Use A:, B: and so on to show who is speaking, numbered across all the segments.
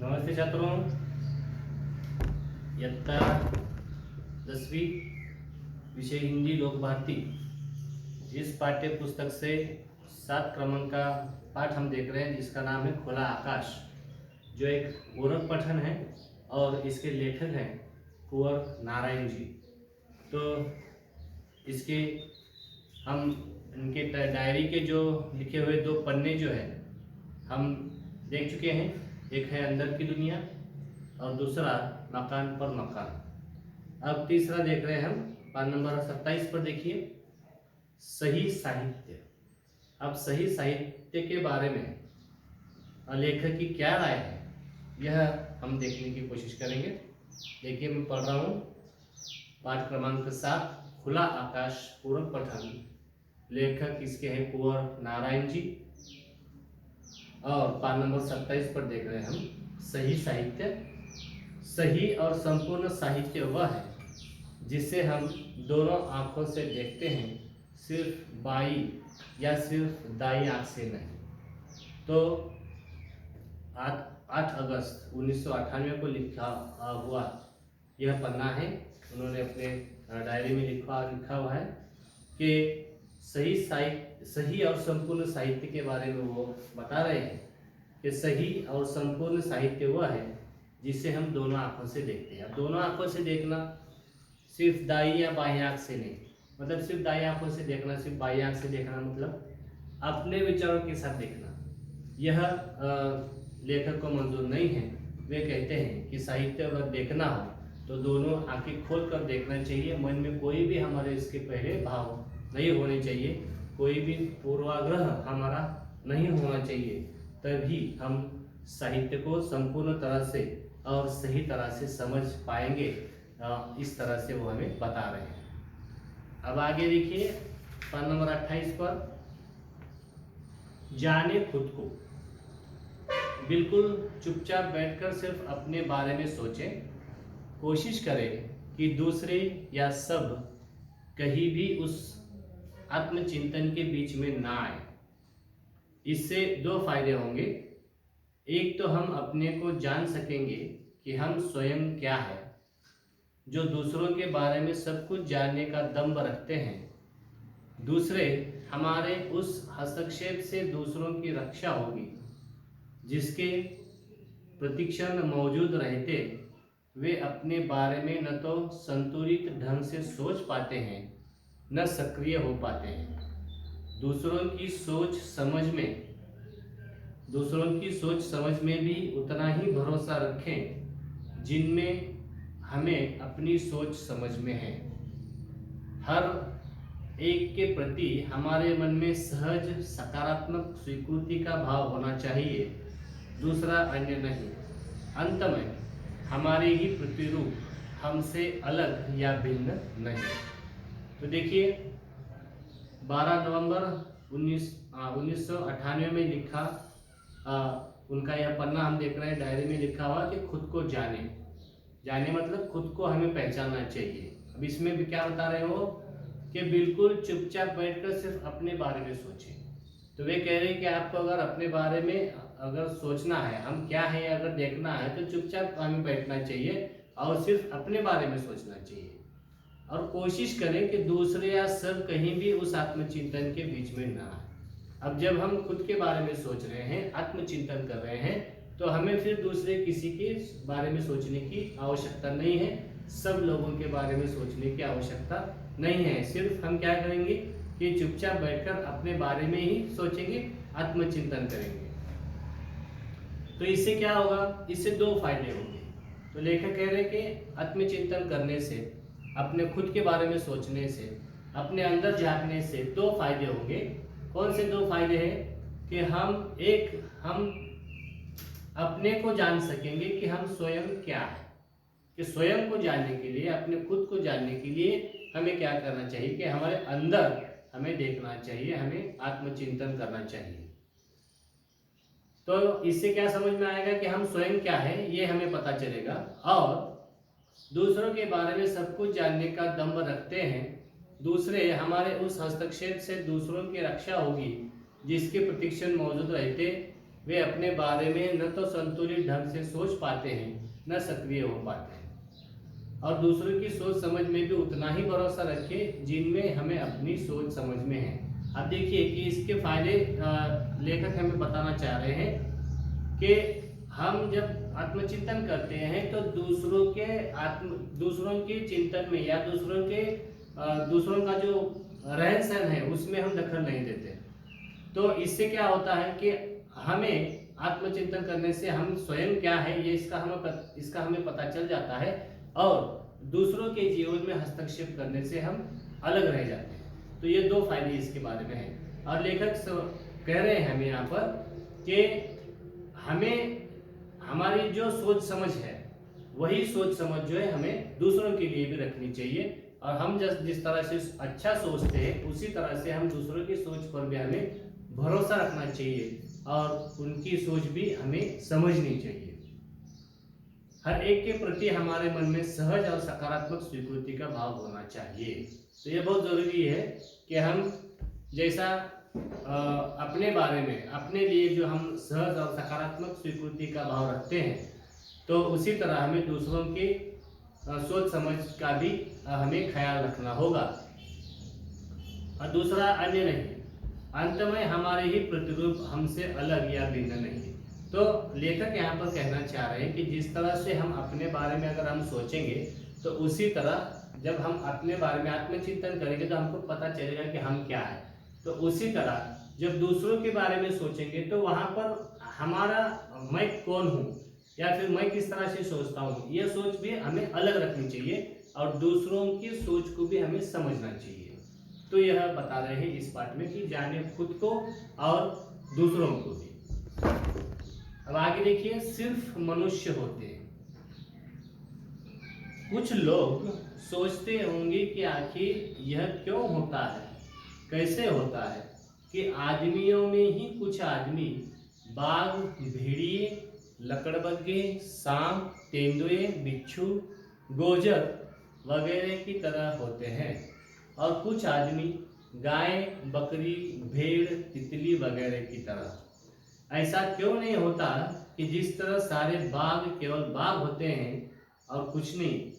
A: नमस्ते छात्रों, इयत्ता 10वीं विषय हिंदी लोक भारती इस पाठ्य पुस्तक से 7 क्रमांक का पाठ हम देख रहे हैं जिसका नाम है खुला आकाश, जो एक पूरक पठन है और इसके लेखक हैं कुंवर नारायण जी। तो इसके हम इनके डायरी के जो लिखे हुए 2 पन्ने जो है हम देख चुके हैं। एक है अंदर की दुनिया और दूसरा मकान पर मकान। अब तीसरा देख रहे हैं हम, पान नंबर 27 पर देखिए, सही साहित्य। अब सही साहित्य के बारे में लेखक की क्या राय है यह हम देखने की कोशिश करेंगे। देखिए, मैं पढ़ रहा हूँ पाठ क्रमांक 7 खुला आकाश पूरक पठन। लेखक इसके हैं कुंवर नारायण जी और पान नंबर 27 पर देख रहे हैं हम, सही साहित्य। सही और संपूर्ण साहित्य वह है जिसे हम दोनों आंखों से देखते हैं, सिर्फ बाई या सिर्फ दाई आंख से नहीं। तो 8 अगस्त 1998 को लिखा हुआ यह पन्ना है। उन्होंने अपने डायरी में लिखा हुआ है कि सही और संपूर्ण साहित्य के बारे में वो बता रहे हैं कि सही और संपूर्ण साहित्य वह है जिसे हम दोनों आंखों से देखते हैं। अब दोनों आंखों से देखना सिर्फ दाई या बाई आंख से नहीं, मतलब सिर्फ दाई आंखों से देखना, सिर्फ बाई आंख से देखना, मतलब अपने विचारों के साथ देखना, यह लेखक को मंजूर नहीं है। वे कहते हैं कि साहित्य अगर देखना हो तो दोनों आंखें खोल कर देखना चाहिए। मन में कोई भी हमारे इसके पहले भाव नहीं होने चाहिए, कोई भी पूर्वाग्रह हमारा नहीं होना चाहिए, तभी हम साहित्य को संपूर्ण तरह से और सही तरह से समझ पाएंगे। इस तरह से वो हमें बता रहे हैं। अब आगे देखिए, पान नंबर 28 पर, जाने खुद को। बिल्कुल चुपचाप बैठकर सिर्फ अपने बारे में सोचें। कोशिश करें कि दूसरे या सब कहीं भी उस आत्मचिंतन के बीच में ना आए। इससे 2 फायदे होंगे। एक तो हम अपने को जान सकेंगे कि हम स्वयं क्या है, जो दूसरों के बारे में सब कुछ जानने का दम्भ रखते हैं। दूसरे, हमारे उस हस्तक्षेप से दूसरों की रक्षा होगी जिसके प्रतिक्षण मौजूद रहते वे अपने बारे में न तो संतुलित ढंग से सोच पाते हैं न सक्रिय हो पाते हैं। दूसरों की सोच समझ में भी उतना ही भरोसा रखें जिनमें हमें अपनी सोच समझ में है। हर एक के प्रति हमारे मन में सहज सकारात्मक स्वीकृति का भाव होना चाहिए, दूसरा अन्य नहीं। अंत में हमारे ही प्रतिरूप, हमसे अलग या भिन्न नहीं। तो देखिए, 12 नवंबर 1998 में लिखा उनका यह पन्ना हम देख रहे हैं। डायरी में लिखा हुआ कि खुद को जाने मतलब खुद को हमें पहचानना चाहिए। अब इसमें भी क्या बता रहे हो कि बिल्कुल चुपचाप बैठकर सिर्फ अपने बारे में सोचें। तो वे कह रहे हैं कि आपको अगर अपने बारे में अगर सोचना है, हम क्या है अगर देखना है, तो चुपचाप हमें बैठना चाहिए और सिर्फ अपने बारे में सोचना चाहिए। और कोशिश करें कि दूसरे या सब कहीं भी उस आत्मचिंतन के बीच में ना आए। अब जब हम खुद के बारे में सोच रहे हैं, आत्मचिंतन कर रहे हैं, तो हमें फिर दूसरे किसी के बारे में सोचने की आवश्यकता नहीं है, सब लोगों के बारे में सोचने की आवश्यकता नहीं है। सिर्फ हम क्या करेंगे कि चुपचाप बैठकर अपने बारे में ही सोचेंगे, आत्मचिंतन करेंगे। तो इससे क्या होगा? इससे 2 फायदे होंगे। तो लेखक कह रहे हैं कि आत्मचिंतन करने से, अपने खुद के बारे में सोचने से, अपने अंदर झांकने से 2 फायदे होंगे। कौन से 2 फायदे हैं? कि हम अपने को जान सकेंगे कि हम स्वयं क्या है। कि स्वयं को जानने के लिए, अपने खुद को जानने के लिए हमें क्या करना चाहिए कि हमारे अंदर हमें देखना चाहिए, हमें आत्मचिंतन करना चाहिए। तो इससे क्या समझ में आएगा कि हम स्वयं क्या है, ये हमें पता चलेगा। और दूसरों के बारे में सब कुछ जानने का दम्भ रखते हैं। दूसरे, हमारे उस हस्तक्षेप से दूसरों की रक्षा होगी जिसके प्रतिक्षण मौजूद रहते वे अपने बारे में न तो संतुलित ढंग से सोच पाते हैं न सक्रिय हो पाते हैं, और दूसरों की सोच समझ में भी उतना ही भरोसा रखें जिनमें हमें अपनी सोच समझ में है। अब देखिए कि इसके फायदे लेखक हमें बताना चाह रहे हैं कि हम जब आत्मचिंतन करते हैं तो दूसरों के चिंतन में या दूसरों का जो रहन सहन है उसमें हम दखल नहीं देते। तो इससे क्या होता है कि हमें आत्मचिंतन करने से हम स्वयं क्या है ये इसका हमें पता चल जाता है, और दूसरों के जीवन में हस्तक्षेप करने से हम अलग रह जाते हैं। तो ये दो फायदे इसके बारे में हैं, और लेखक कह रहे हैं हमें यहाँ पर कि हमें हमारी जो सोच समझ है वही सोच समझ जो है हमें दूसरों के लिए भी रखनी चाहिए, और हम जिस तरह से अच्छा सोचते हैं उसी तरह से हम दूसरों की सोच पर भी हमें भरोसा रखना चाहिए और उनकी सोच भी हमें समझनी चाहिए। हर एक के प्रति हमारे मन में सहज और सकारात्मक स्वीकृति का भाव होना चाहिए। तो ये बहुत जरूरी है कि हम जैसा अपने बारे में अपने लिए जो हम सहज और सकारात्मक स्वीकृति का भाव रखते हैं तो उसी तरह हमें दूसरों की सोच समझ का भी हमें ख्याल रखना होगा। और दूसरा अन्य नहीं, अंत में हमारे ही प्रतिरूप हमसे अलग या भिन्न नहीं। तो लेखक यहाँ पर कहना चाह रहे हैं कि जिस तरह से हम अपने बारे में अगर हम सोचेंगे तो उसी तरह जब हम अपने बारे में आत्मचिंतन करेंगे तो हमको पता चलेगा कि हम क्या है। तो उसी तरह जब दूसरों के बारे में सोचेंगे तो वहाँ पर हमारा मैं कौन हूँ या फिर मैं किस तरह से सोचता हूँ ये सोच भी हमें अलग रखनी चाहिए, और दूसरों की सोच को भी हमें समझना चाहिए। तो यह बता रहे हैं इस पाठ में कि जाने खुद को और दूसरों को भी। अब आगे देखिए, सिर्फ मनुष्य होते हैं। कुछ लोग सोचते होंगे कि आखिर यह क्यों होता है, कैसे होता है कि आदमियों में ही कुछ आदमी बाघ, भेड़िए, लकड़बग्गे, सांप, तेंदुए, बिच्छू, गोजर वगैरह की तरह होते हैं, और कुछ आदमी गाय, बकरी, भेड़, तितली वगैरह की तरह। ऐसा क्यों नहीं होता कि जिस तरह सारे बाघ केवल बाघ होते हैं और कुछ नहीं,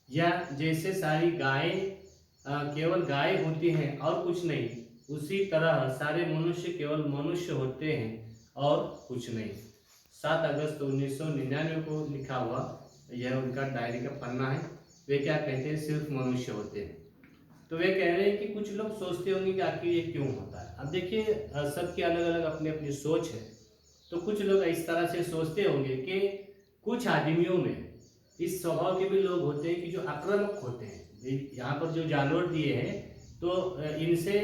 A: या जैसे सारी गायें केवल गाय होती हैं और कुछ नहीं, उसी तरह सारे मनुष्य केवल मनुष्य होते हैं और कुछ नहीं। 7 अगस्त 1999 को लिखा हुआ यह उनका डायरी का पन्ना है। वे क्या कहते हैं, सिर्फ मनुष्य होते हैं। तो वे कह रहे हैं कि कुछ लोग सोचते होंगे कि आखिर ये क्यों होता है। अब देखिए, सबकी अलग अलग अपनी अपनी सोच है। तो कुछ लोग इस तरह से सोचते होंगे कि कुछ आदमियों में इस स्वभाव के भी लोग होते हैं कि जो आक्रामक होते हैं। यहाँ पर जो जानवर दिए हैं तो इनसे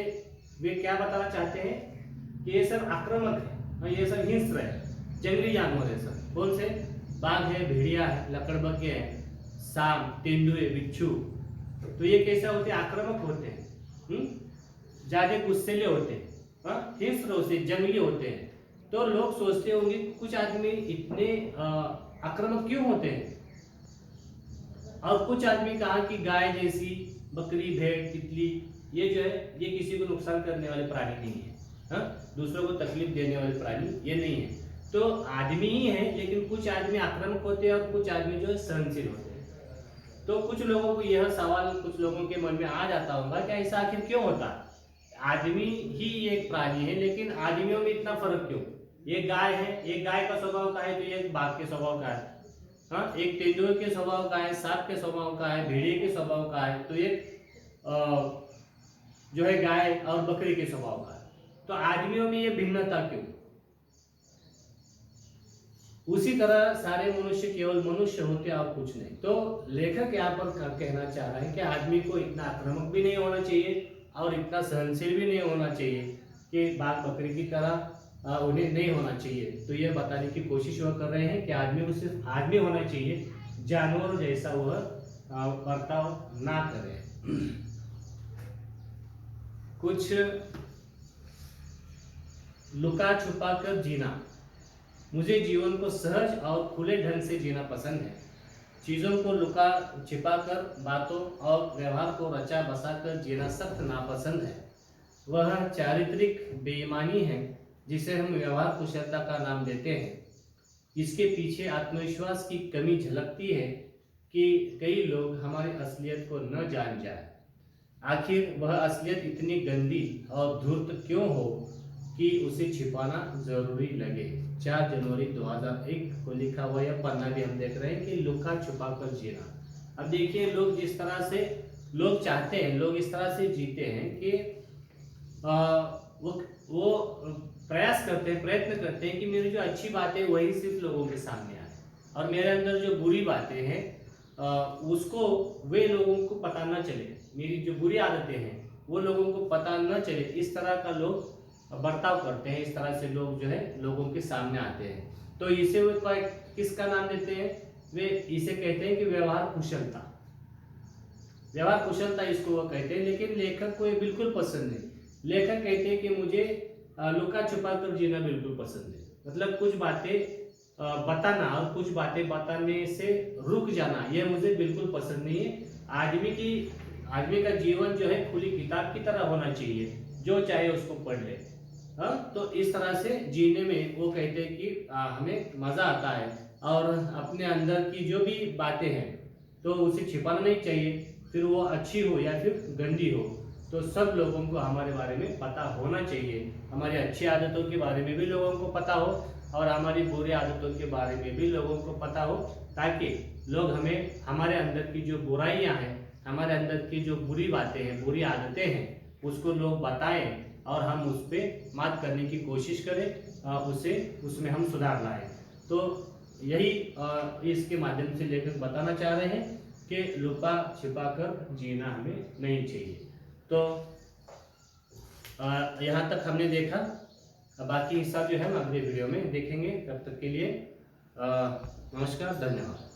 A: वे क्या बताना चाहते हैं कि ये सब आक्रामक है और ये सब हिंस्र है, जंगली जानवर है सब। कौन से? बाघ है, भेड़िया है, लकड़बग्गे है, सांप, तेंदुए, बिच्छू। तो ये कैसे होते हैं? आक्रामक होते हैं, ज्यादा गुस्सेले होते हैं, हिंस्र होते हैं, जंगली होते हैं। तो लोग सोचते होंगे कुछ आदमी इतने आक्रामक क्यों होते हैं, और कुछ आदमी कहा कि गाय जैसी, बकरी, भेड़, तितली ये जो है ये किसी को नुकसान करने वाले प्राणी नहीं है, दूसरों को तकलीफ देने वाले प्राणी ये नहीं है। तो आदमी ही है, लेकिन कुछ आदमी आक्रामक होते हैं और कुछ आदमी जो है सहनशील होते हैं। तो कुछ लोगों को यह सवाल कुछ लोगों के मन में आ जाता होगा कि ऐसा आखिर क्यों होता है? आदमी ही एक प्राणी है, लेकिन आदमियों में इतना फर्क क्यों? एक गाय है, एक गाय का स्वभाव का है तो एक बाघ के स्वभाव का है, एक तेंदुए के स्वभाव का है, सांप के स्वभाव का है, भेड़िए के स्वभाव का है, तो एक जो है गाय और बकरी के स्वभाव का है। तो आदमियों में ये भिन्नता क्यों? उसी तरह सारे मनुष्य केवल मनुष्य होते और कुछ नहीं। तो लेखक यहाँ पर कहना चाह रहा है कि आदमी को इतना आक्रामक भी नहीं होना चाहिए और इतना सहनशील भी नहीं होना चाहिए कि बाघ बकरी की तरह उन्हें नहीं होना चाहिए। तो यह बताने की कोशिश वह कर रहे हैं कि आदमी को सिर्फ आदमी होना चाहिए, जानवर जैसा वह बर्ताव ना करे। कुछ लुका छुपा कर जीना। मुझे जीवन को सहज और खुले ढंग से जीना पसंद है। चीज़ों को लुका छिपा कर, बातों और व्यवहार को रचा बसा कर जीना सख्त नापसंद है। वह चारित्रिक बेईमानी है जिसे हम व्यवहार कुशलता का नाम देते हैं, इसके पीछे आत्मविश्वास की कमी झलकती है कि कई लोग हमारी असलियत को न जान जाए। आखिर वह असलियत इतनी गंदी और धूर्त क्यों हो कि उसे छिपाना जरूरी लगे। 4 जनवरी 2001 को लिखा हुआ यह पन्ना भी हम देख रहे हैं कि लुका छुपा कर जीना। अब देखिए, लोग जिस तरह से लोग चाहते हैं, लोग इस तरह से जीते हैं कि वो प्रयास करते हैं, प्रयत्न करते हैं कि मेरी जो अच्छी बातें वही सिर्फ लोगों के सामने आए, और मेरे अंदर जो बुरी बातें हैं उसको वे लोगों को पता न चले, मेरी जो बुरी आदतें हैं वो लोगों को पता न चले। इस तरह का लोग बर्ताव करते हैं, इस तरह से लोग जो है लोगों के सामने आते हैं। तो इसे वे किसका नाम देते हैं? वे इसे कहते हैं कि व्यवहार कुशलता। व्यवहार कुशलता इसको वो कहते हैं, लेकिन लेखक को ये बिल्कुल पसंद नहीं। लेखक कहते हैं कि मुझे लुका छुपा कर जीना बिल्कुल पसंद है। मतलब कुछ बातें बताना और कुछ बातें बताने से रुक जाना, यह मुझे बिल्कुल पसंद नहीं है। आदमी का जीवन जो है खुली किताब की तरह होना चाहिए, जो चाहे उसको पढ़ ले। तो इस तरह से जीने में वो कहते हैं कि हमें मजा आता है, और अपने अंदर की जो भी बातें हैं तो उसे छिपाना नहीं चाहिए, फिर वो अच्छी हो या फिर गंदी हो। तो सब लोगों को हमारे बारे में पता होना चाहिए, हमारी अच्छी आदतों के बारे में भी लोगों को पता हो और हमारी बुरी आदतों के बारे में भी लोगों को पता हो, ताकि लोग हमें हमारे अंदर की जो बुराइयां हैं, हमारे अंदर की जो बुरी बातें हैं, बुरी आदतें हैं, उसको लोग बताएं और हम उस पर मात करने की कोशिश करें, उसमें हम सुधार लाएं। तो यही इसके माध्यम से लेखक बताना चाह रहे हैं कि लुका छिपा कर जीना हमें नहीं चाहिए। तो यहाँ तक हमने देखा, बाकी हिस्सा जो है हम अगले वीडियो में देखेंगे। तब तक के लिए नमस्कार, धन्यवाद।